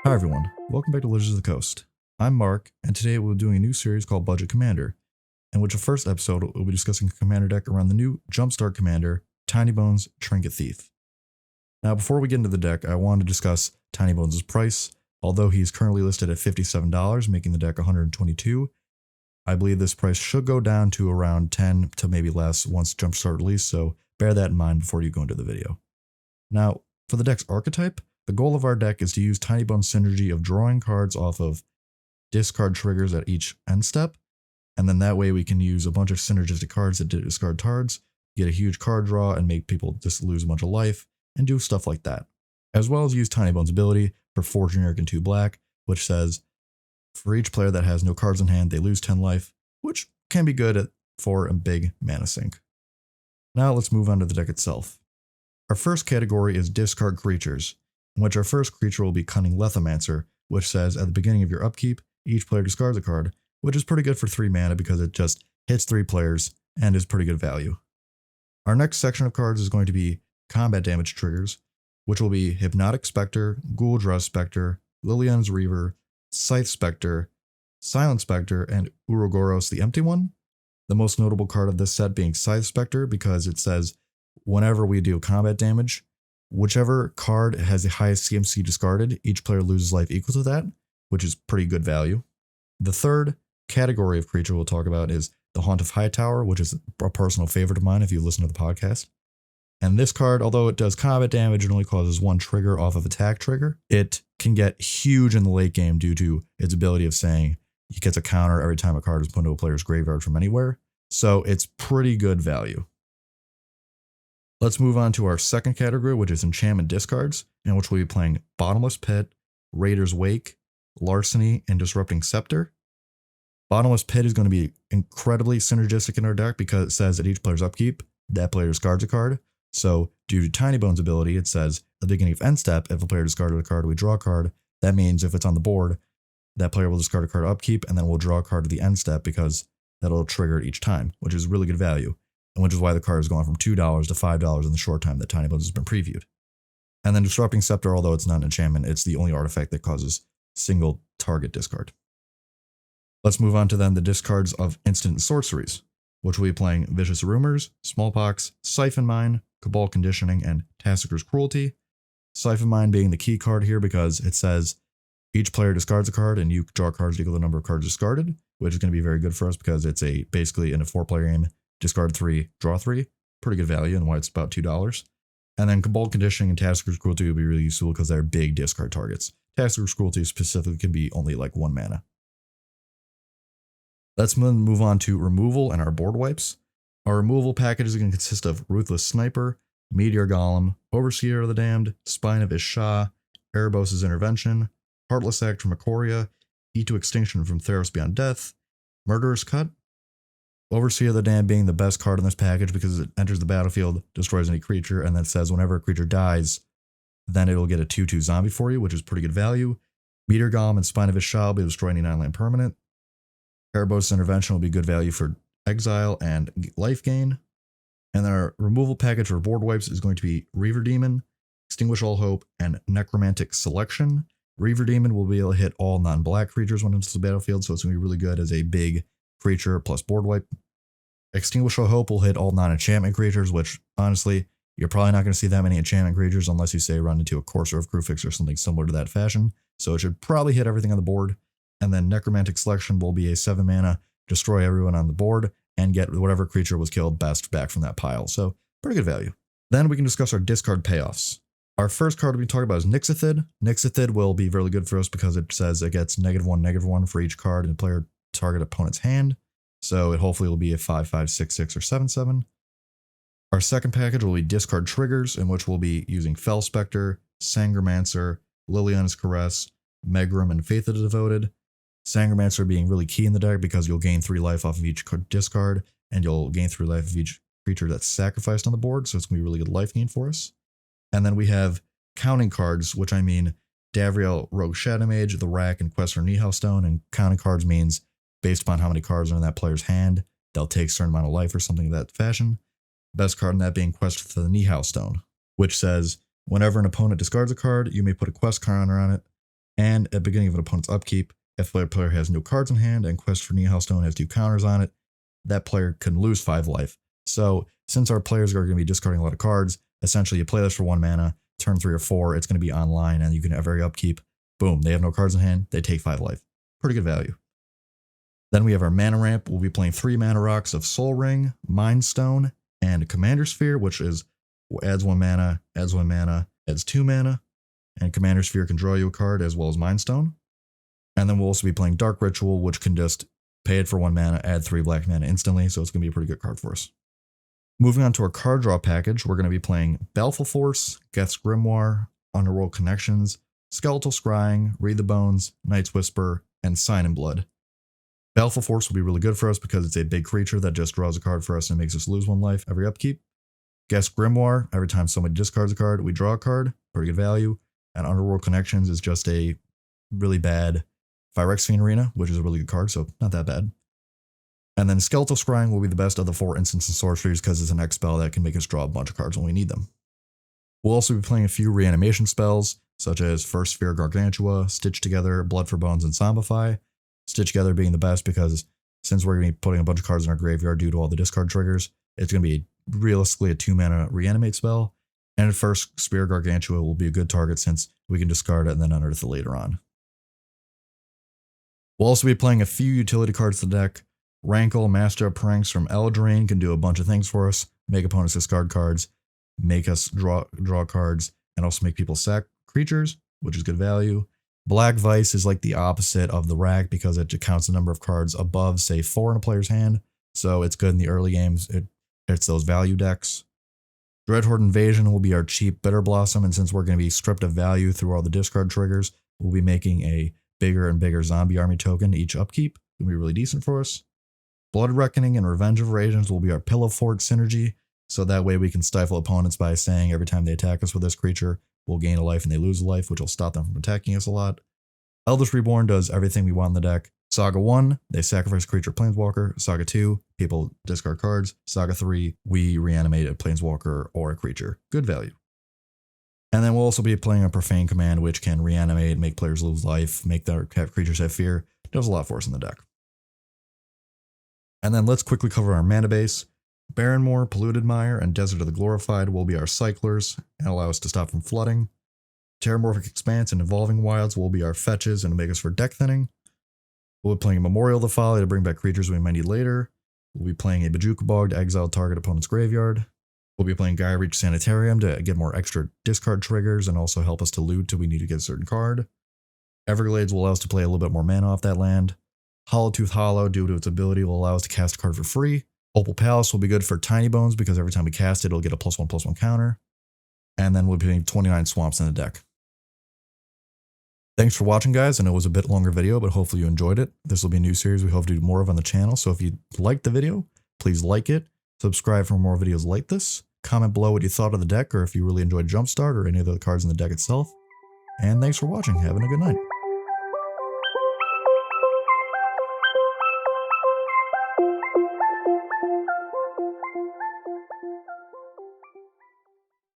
Hi everyone, welcome back to Legends of the Coast. I'm Mark, and today we're doing a new series called Budget Commander, in which the first episode we'll be discussing a commander deck around the new Jumpstart commander, Tinybones Trinket Thief. Now before we get into the deck, I wanted to discuss Tinybones' price. Although he's currently listed at $57, making the deck $122, I believe this price should go down to around $10 to maybe less once Jumpstart release, so bear that in mind before you go into the video. Now, for the deck's archetype, the goal of our deck is to use Tinybones' synergy of drawing cards off of discard triggers at each end step, and then that way we can use a bunch of synergistic cards that discard cards, get a huge card draw, and make people just lose a bunch of life, and do stuff like that. As well as use Tinybones' ability for 4 generic and 2 black, which says, for each player that has no cards in hand, they lose 10 life, which can be good for a big mana sink. Now let's move on to the deck itself. Our first category is discard creatures, in which our first creature will be Cunning Lethomancer, which says at the beginning of your upkeep, each player discards a card, which is pretty good for 3 mana because it just hits 3 players and is pretty good value. Our next section of cards is going to be combat damage triggers, which will be Hypnotic Spectre, Ghoul-Dress Spectre, Liliana's Reaver, Scythe Spectre, Silent Spectre, and Urogoros the Empty One. The most notable card of this set being Scythe Spectre because it says whenever we do combat damage, whichever card has the highest CMC discarded, each player loses life equal to that, which is pretty good value. The third category of creature we'll talk about is the Haunt of Hightower, which is a personal favorite of mine if you listen to the podcast. And this card, although it does combat damage and only causes 1 trigger off of attack trigger, it can get huge in the late game due to its ability of saying it gets a counter every time a card is put into a player's graveyard from anywhere. So it's pretty good value. Let's move on to our second category, which is Chamond Discards, in which we'll be playing Bottomless Pit, Raider's Wake, Larceny, and Disrupting Scepter. Bottomless Pit is going to be incredibly synergistic in our deck because it says at each player's upkeep, that player discards a card. So due to Tinybones' ability, it says at the beginning of end step, if a player discarded a card, we draw a card. That means if it's on the board, that player will discard a card upkeep, and then we'll draw a card at the end step because that'll trigger it each time, which is really good value, and which is why the card is going from $2 to $5 in the short time that Tinybones has been previewed. And then Disrupting Scepter, although it's not an enchantment, it's the only artifact that causes single target discard. Let's move on to then the discards of instant sorceries, which will be playing Vicious Rumors, Smallpox, Siphon Mine, Cabal Conditioning, and Tassiger's Cruelty. Siphon Mine being the key card here because it says each player discards a card and you draw cards equal to the number of cards discarded, which is going to be very good for us because it's basically in a 4-player game, discard 3, draw 3. Pretty good value and why it's about $2. And then Cabal Conditioning and Tassiger's Cruelty will be really useful because they're big discard targets. Tassiger's Cruelty specifically can be only like 1 mana. Let's move on to removal and our board wipes. Our removal package is going to consist of Ruthless Sniper, Meteor Golem, Overseer of the Damned, Spine of Ish-Sha, Erebos' Intervention, Heartless Act from Ikoria, Heat to Extinction from Theros Beyond Death, Murderous Cut. Overseer of the Damned being the best card in this package because it enters the battlefield, destroys any creature, and then says whenever a creature dies, then it'll get a 2/2 zombie for you, which is pretty good value. Meteor Golem and Spine of Ish-Sha will be destroy any 9-land permanent. Erebos' Intervention will be good value for exile and life gain. And then our removal package for board wipes is going to be Reaver Demon, Extinguish All Hope, and Necromantic Selection. Reaver Demon will be able to hit all non-black creatures when it enters the battlefield, so it's going to be really good as a big creature plus board wipe. Extinguish All Hope will hit all non-enchantment creatures, which honestly, you're probably not going to see that many enchantment creatures unless you say run into a Courser of Crufix or something similar to that fashion. So it should probably hit everything on the board. And then Necromantic Selection will be a 7 mana, destroy everyone on the board, and get whatever creature was killed best back from that pile. So pretty good value. Then we can discuss our discard payoffs. Our first card we'll be talking about is Nyxathid. Nyxathid will be really good for us because it says it gets -1/-1 for each card in the player target opponent's hand. So it hopefully will be a 5/5, 6/6, or 7/7. Our second package will be discard triggers, in which we'll be using Fel Spectre, Sangromancer, Liliana's Caress, Megrim, and Faith of the Devoted. Sangromancer being really key in the deck because you'll gain 3 life off of each discard, and you'll gain 3 life of each creature that's sacrificed on the board, so it's going to be really good life gain for us. And then we have counting cards, which I mean Davriel, Rogue Shadow Mage, the Rack, and Quest for Nihao Stone, and counting cards means based upon how many cards are in that player's hand, they'll take a certain amount of life or something of that fashion. Best card in that being Quest for the Nihao Stone, which says whenever an opponent discards a card, you may put a quest counter on it. And at the beginning of an opponent's upkeep, if the player has no cards in hand and Quest for Nihil Stone has 2 counters on it, that player can lose 5 life. So since our players are going to be discarding a lot of cards, essentially you play this for 1 mana, turn 3 or 4, it's going to be online, and you can have every upkeep. Boom, they have no cards in hand, they take 5 life. Pretty good value. Then we have our mana ramp. We'll be playing 3 mana rocks of Soul Ring, Mind Stone, and Commander Sphere, which is adds 1 mana, adds 1 mana, adds 2 mana, and Commander Sphere can draw you a card as well as Mind Stone. And then we'll also be playing Dark Ritual, which can just pay it for 1 mana, add 3 black mana instantly, so it's going to be a pretty good card for us. Moving on to our card draw package, we're going to be playing Baleful Force, Geth's Grimoire, Underworld Connections, Skeletal Scrying, Read the Bones, Night's Whisper, and Sign in Blood. Baleful Force will be really good for us because it's a big creature that just draws a card for us and makes us lose 1 life every upkeep. Geth's Grimoire, every time somebody discards a card, we draw a card, pretty good value. And Underworld Connections is just a really bad Phyrexian Arena, which is a really good card, so not that bad. And then Skeletal Scrying will be the best of the 4 instants and sorceries because it's an X spell that can make us draw a bunch of cards when we need them. We'll also be playing a few reanimation spells, such as First Sphere Gargantua, Stitch Together, Blood for Bones, and Zombify. Stitch Together being the best because since we're going to be putting a bunch of cards in our graveyard due to all the discard triggers, it's going to be realistically a 2 mana reanimate spell. And First Sphere Gargantua will be a good target since we can discard it and then unearth it later on. We'll also be playing a few utility cards to the deck. Rankle, Master of Pranks from Eldraine can do a bunch of things for us. Make opponents discard cards, make us draw cards, and also make people sack creatures, which is good value. Black Vice is like the opposite of the rack because it counts the number of cards above, say, 4 in a player's hand. So it's good in the early games. It hits those value decks. Dreadhorde Invasion will be our cheap Bitter Blossom, and since we're going to be stripped of value through all the discard triggers, we'll be making a bigger and bigger zombie army token each upkeep. It'll be really decent for us. Blood Reckoning and Revenge of Radiance will be our Pillow Fort synergy, so that way we can stifle opponents by saying every time they attack us with this creature, we'll gain a life and they lose a life, which will stop them from attacking us a lot. Eldritch Reborn does everything we want in the deck. Saga 1, they sacrifice a creature Planeswalker. Saga 2, people discard cards. Saga 3, we reanimate a Planeswalker or a creature. Good value. And then we'll also be playing a Profane Command, which can reanimate, make players lose life, make their creatures have fear. Does a lot for us in the deck. And then let's quickly cover our mana base. Barrenmoor, Polluted Mire, and Desert of the Glorified will be our cyclers and allow us to stop from flooding. Terramorphic Expanse and Evolving Wilds will be our fetches and make us for deck thinning. We'll be playing a Memorial of the Folly to bring back creatures we might need later. We'll be playing a Bojuka Bog to exile target opponent's graveyard. We'll be playing Gaia Reach Sanitarium to get more extra discard triggers and also help us to loot till we need to get a certain card. Everglades will allow us to play a little bit more mana off that land. Hollowtooth Hollow, due to its ability, will allow us to cast a card for free. Opal Palace will be good for Tinybones because every time we cast it, it'll get a +1/+1 counter. And then we'll be putting 29 Swamps in the deck. Thanks for watching, guys. I know it was a bit longer video, but hopefully you enjoyed it. This will be a new series we hope to do more of on the channel. So if you liked the video, please like it. Subscribe for more videos like this. Comment below what you thought of the deck or if you really enjoyed Jumpstart or any of the cards in the deck itself. And thanks for watching. Having a good night.